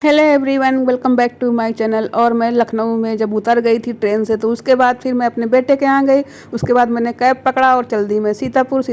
Hello everyone, welcome back to my channel. और मैं लखनऊ में जब उतर गई थी ट्रेन से, तो उसके बाद फिर मैं अपने बेटे के यहाँ गई। उसके बाद मैंने कैब पकड़ा और चल दी मैं सीतापुर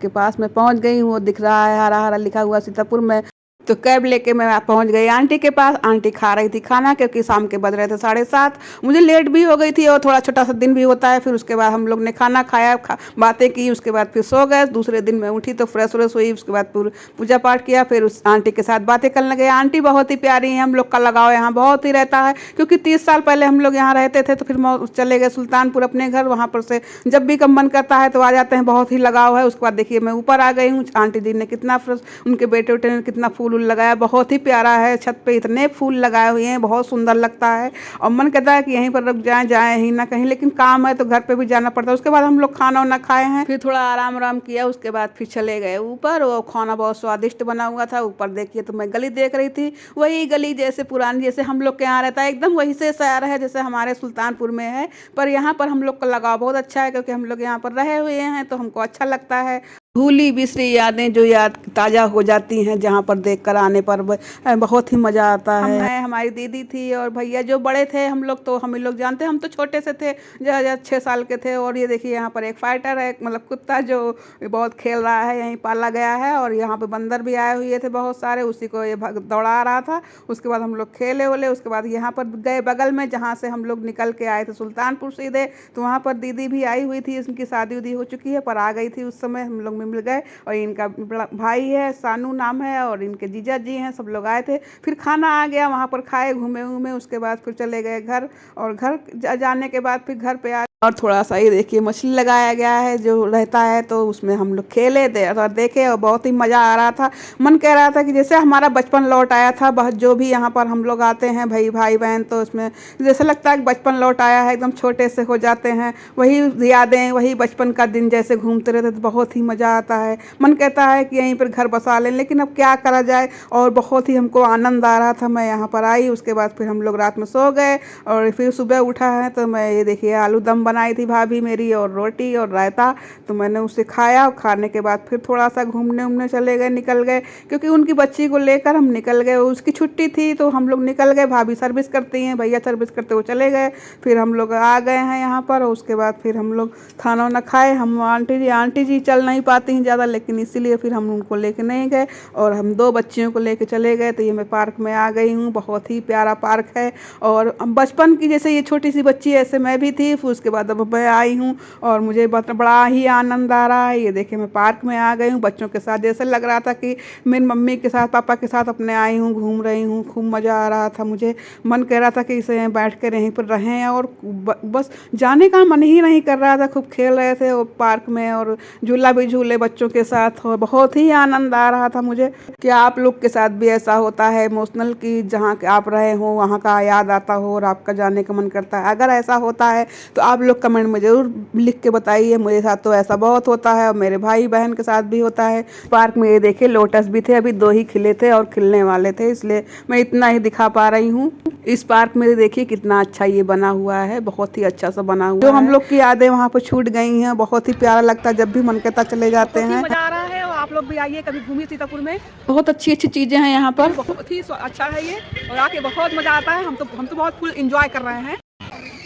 के पास मैं पहुँच गई हूँ। वो दिख रहा है हरा हरा लिखा हुआ सीतापुर में। तो कैब लेके मैं पहुंच गई आंटी के पास। आंटी खा रही थी खाना, क्योंकि शाम के बज रहे थे 7:30। मुझे लेट भी हो गई थी और थोड़ा छोटा सा दिन भी होता है। फिर उसके बाद हम लोग ने खाना खाया, बातें की। उसके बाद फिर सो गए। दूसरे दिन मैं उठी तो फ्रेश व्रेश हुई। उसके बाद पूजा पाठ किया। फिर उस आंटी के साथ बातें करने लगे। आंटी बहुत ही प्यारी है, हम लोग का लगाव यहाँ बहुत ही रहता है, क्योंकि 30 साल पहले हम लोग यहाँ रहते थे। तो फिर चले गए सुल्तानपुर अपने घर। वहाँ पर से जब भी कम मन करता है तो आ जाते हैं, बहुत ही लगाव है। उसके बाद देखिए मैं ऊपर आ गई हूँ। आंटी जी ने कितना फ्रेश, उनके बेटे उटे ने कितना फूल लगाया, बहुत ही प्यारा है। छत पे इतने फूल लगाए हुए हैं, बहुत सुंदर लगता है। और मन कहता है कि यहीं पर रुक जाएं ही ना कहीं, लेकिन काम है तो घर पे भी जाना पड़ता है। उसके बाद हम लोग खाना वाना खाए हैं, फिर थोड़ा आराम किया। उसके बाद फिर चले गए ऊपर। वो खाना बहुत स्वादिष्ट बना हुआ था। ऊपर देखिए तो मैं गली देख रही थी, वही गली जैसे पुरानी, जैसे हम लोग के यहाँ रहता है, एकदम वही से शहर है जैसे हमारे सुल्तानपुर में है। पर यहाँ पर हम लोग का लगाव बहुत अच्छा है, क्योंकि हम लोग यहाँ पर रहे हुए हैं तो हमको अच्छा लगता है। भूली बिसरी यादें जो याद ताज़ा हो जाती हैं, जहाँ पर देख कर आने पर बहुत ही मज़ा आता है। मैं, हमारी दीदी थी और भैया जो बड़े थे, हम लोग तो हम लोग जानते हैं, हम तो छोटे से थे, जो 6 साल के थे। और ये देखिए यहाँ पर एक फाइटर है, मतलब कुत्ता जो बहुत खेल रहा है, यहीं पाला गया है। और यहाँ पे बंदर भी आए हुए थे बहुत सारे, उसी को ये दौड़ा रहा था। उसके बाद हम लोग खेले वोले। उसके बाद यहाँ पर गए बगल में, जहाँ से हम लोग निकल के आए थे सुल्तानपुर सीधे, तो वहाँ पर दीदी भी आई हुई थी। उनकी शादी उदी हो चुकी है, पर आ गई थी उस समय, हम लोग मिल गए। और इनका भाई है, सानू नाम है, और इनके जीजा जी हैं, सब लोग आए थे। फिर खाना आ गया, वहाँ पर खाए, घूमे। उसके बाद फिर चले गए घर। और घर जाने के बाद फिर घर पे आ, और थोड़ा सा ये देखिए मछली लगाया गया है जो रहता है, तो उसमें हम लोग खेले और देखे, और बहुत ही मज़ा आ रहा था। मन कह रहा था कि जैसे हमारा बचपन लौट आया था। बहुत जो भी यहाँ पर हम लोग आते हैं भाई बहन, तो उसमें जैसे लगता है कि बचपन लौट आया है, एकदम छोटे से हो जाते हैं। वही यादें, वही बचपन का दिन जैसे घूमते रहते, तो बहुत ही मज़ा आता है। मन कहता है कि यहीं पर घर बसा लें, लेकिन अब क्या करा जाए। और बहुत ही हमको आनंद आ रहा था। मैं यहाँ पर आई, उसके बाद फिर हम लोग रात में सो गए। और फिर सुबह उठा है तो मैं ये देखिए आलू दम बनाई थी भाभी मेरी, और रोटी और रायता, तो मैंने उसे खाया। और खाने के बाद फिर थोड़ा सा घूमने चले गए, निकल गए, क्योंकि उनकी बच्ची को लेकर हम निकल गए। उसकी छुट्टी थी तो हम लोग निकल गए। भाभी सर्विस करती हैं, भैया सर्विस करते, वो चले गए। फिर हम लोग आ गए हैं यहाँ पर। और उसके बाद फिर हम लोग खाना वाना खाए। हम आंटी जी चल नहीं पाती हैं ज़्यादा, लेकिन इसीलिए फिर हम उनको लेके नहीं गए, और हम 2 बच्चियों को लेके चले गए। तो ये मैं पार्क में आ गई हूँ, बहुत ही प्यारा पार्क है। और बचपन की जैसे ये छोटी सी बच्ची, ऐसे मैं भी थी। फिर उसके बाद अब मैं आई हूँ और मुझे बड़ा ही आनंद आ रहा है। ये देखिए मैं पार्क में आ गई हूँ बच्चों के साथ। जैसे लग रहा था कि मेरी मम्मी के साथ, पापा के साथ अपने आई हूँ, घूम रही हूँ। खूब मज़ा आ रहा था मुझे। मन कह रहा था कि इसे बैठ कर यहीं पर रहें, और बस जाने का मन ही नहीं कर रहा था। खूब खेल रहे थे वो पार्क में, और झूला भी झूले बच्चों के साथ, और बहुत ही आनंद आ रहा था मुझे। क्या आप लोग के साथ भी ऐसा होता है इमोशनल, कि जहाँ आप रहे हो वहाँ का याद आता हो और आपका जाने का मन करता है? अगर ऐसा होता है तो आप लोग कमेंट में ज़रूर लिख के बताइए। मेरे साथ तो ऐसा बहुत होता है, और मेरे भाई बहन के साथ भी होता है। पार्क में ये देखिए लोटस भी थे, अभी 2 ही खिले थे और खिलने वाले थे, इसलिए मैं इतना ही दिखा पा रही हूँ। इस पार्क में देखिए कितना अच्छा ये बना हुआ है, बहुत ही अच्छा सा बना हुआ है। जो हम लोग की यादें वहाँ पर छूट गई हैं, बहुत ही प्यारा लगता है। जब भी मन करता चले जाते हैं। मजा आ रहा है, और आप लोग भी आइए, कभी घूमिए सीतापुर में। बहुत अच्छी चीज़ें हैं यहाँ पर, बहुत ही अच्छा है ये, और आके बहुत मजा आता है। हम तो बहुत फुल एंजॉय कर रहे हैं।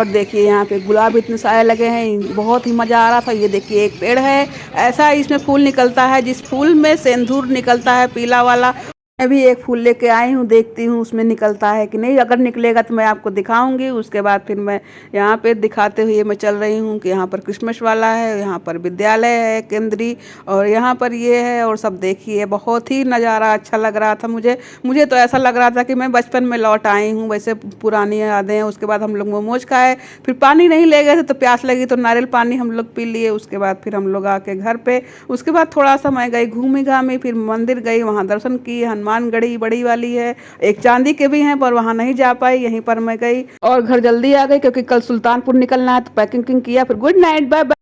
और देखिए यहाँ पे गुलाब इतने सारे लगे हैं, बहुत ही मज़ा आ रहा था। ये देखिए एक पेड़ है, ऐसा इसमें फूल निकलता है, जिस फूल में सिंदूर निकलता है पीला वाला। मैं भी एक फूल लेके आई हूँ, देखती हूँ उसमें निकलता है कि नहीं। अगर निकलेगा तो मैं आपको दिखाऊंगी। उसके बाद फिर मैं यहाँ पे दिखाते हुए मैं चल रही हूँ कि यहाँ पर क्रिसमस वाला है, यहाँ पर विद्यालय है केंद्रीय, और यहाँ पर ये है। और सब देखिए बहुत ही नज़ारा अच्छा लग रहा था मुझे तो ऐसा लग रहा था कि मैं बचपन में लौट आई हूँ, वैसे पुरानी यादें हैं। उसके बाद हम लोग मोमोज खाए, फिर पानी नहीं ले गए थे तो प्यास लगी तो नारियल पानी हम लोग पी लिए। उसके बाद फिर हम लोग आके घर पे, उसके बाद थोड़ा सा मैं गई घूमी घामी, फिर मंदिर गई, वहाँ दर्शन किए। हनुमानगढ़ी बड़ी वाली है, एक चांदी के भी हैं, पर वहाँ नहीं जा पाई, यहीं पर मैं गई। और घर जल्दी आ गई, क्योंकि कल सुल्तानपुर निकलना है, तो पैकिंग किया। फिर गुड नाइट, बाय बाय।